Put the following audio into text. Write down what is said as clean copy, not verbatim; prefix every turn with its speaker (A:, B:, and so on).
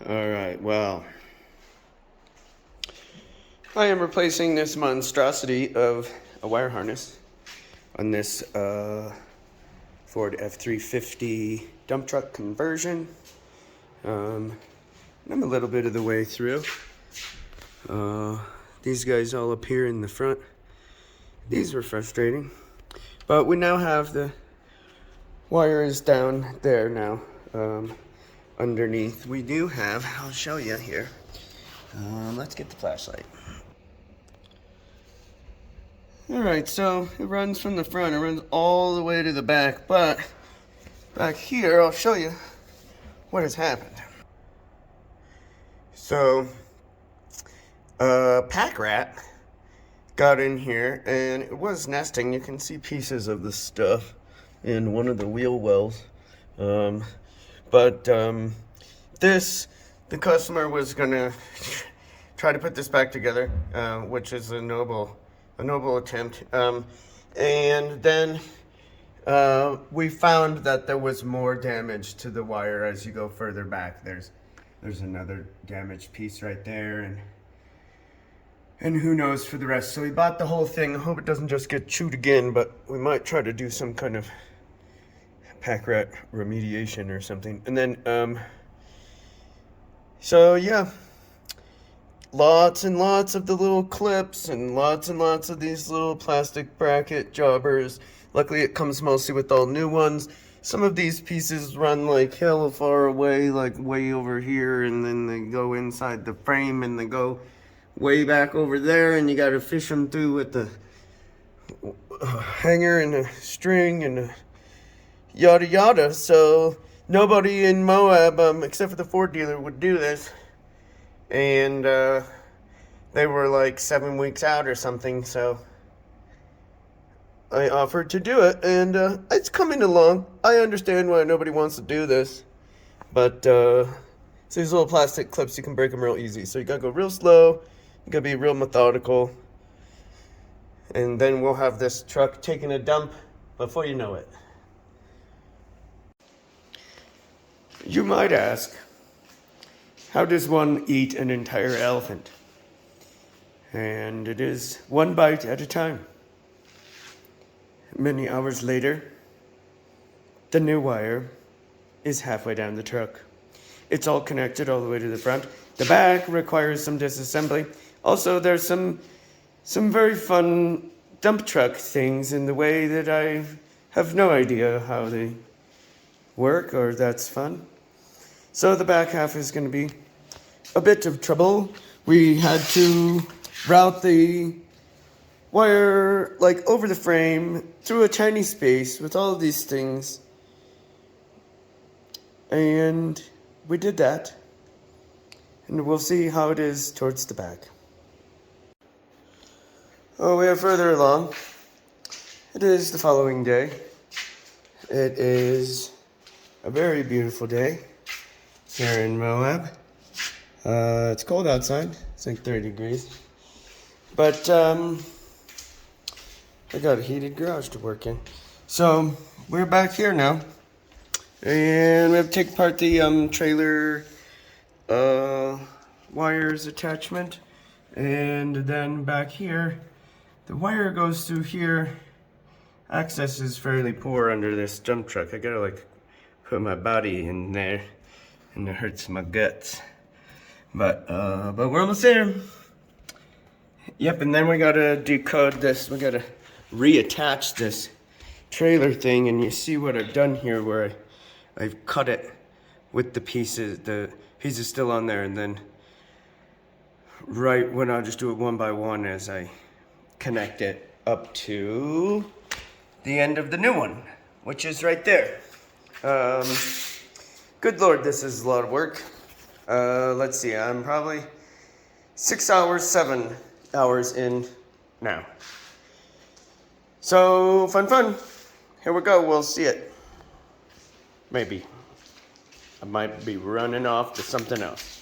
A: Alright, well, I am replacing this monstrosity of a wire harness on this Ford f350 dump truck conversion. I'm a little bit of the way through. These guys all up here in the front. These were frustrating. But we now have the wires down there now. Underneath we do have, I'll show you here. Let's get the flashlight. Alright, so it runs from the front, it runs all the way to the back, but back here I'll show you what has happened. So, a pack rat got in here and it was nesting. You can see pieces of the stuff in one of the wheel wells. The customer was gonna try to put this back together, which is a noble attempt. And then we found that there was more damage to the wire as you go further back. There's another damaged piece right there, and who knows for the rest. So we bought the whole thing. I hope it doesn't just get chewed again, but we might try to do some kind of pack rat remediation or something. And then, so yeah, lots and lots of the little clips and lots of these little plastic bracket jobbers. Luckily it comes mostly with all new ones. Some of these pieces run like hell far away, like way over here, and then they go inside the frame and they go way back over there, and you gotta fish them through with the hanger and a string and a yada yada. So nobody in Moab, except for the Ford dealer, would do this. And they were like 7 weeks out or something, so I offered to do it, and it's coming along. I understand why nobody wants to do this, but so these little plastic clips, you can break them real easy. So you gotta go real slow, you gotta be real methodical, and then we'll have this truck taking a dump before you know it. You might ask, how does one eat an entire elephant? And it is one bite at a time. Many hours later, the new wire is halfway down the truck. It's all connected all the way to the front. The back requires some disassembly. Also, there's some very fun dump truck things in the way that I have no idea how they work, or that's fun. So the back half is going to be a bit of trouble. We had to route the wire like over the frame through a tiny space with all of these things, and we did that, and we'll see how it is towards the back. Oh, we are further along. It is the following day. It is a very beautiful day here in Moab. It's cold outside. It's like 30 degrees. But I got a heated garage to work in. So we're back here now. And we have to take apart the trailer wires attachment. And then back here, the wire goes through here. Access is fairly poor under this dump truck. I gotta like put my body in there, and it hurts my guts. But we're almost there. Yep, and then we gotta decode this. We gotta reattach this trailer thing, and you see what I've done here, where I've cut it with the pieces still on there, and then right when I'll just do it one by one as I connect it up to the end of the new one, which is right there. Good Lord, this is a lot of work. Let's see, I'm probably 7 hours in now. So, fun. Here we go, we'll see it. Maybe. I might be running off to something else.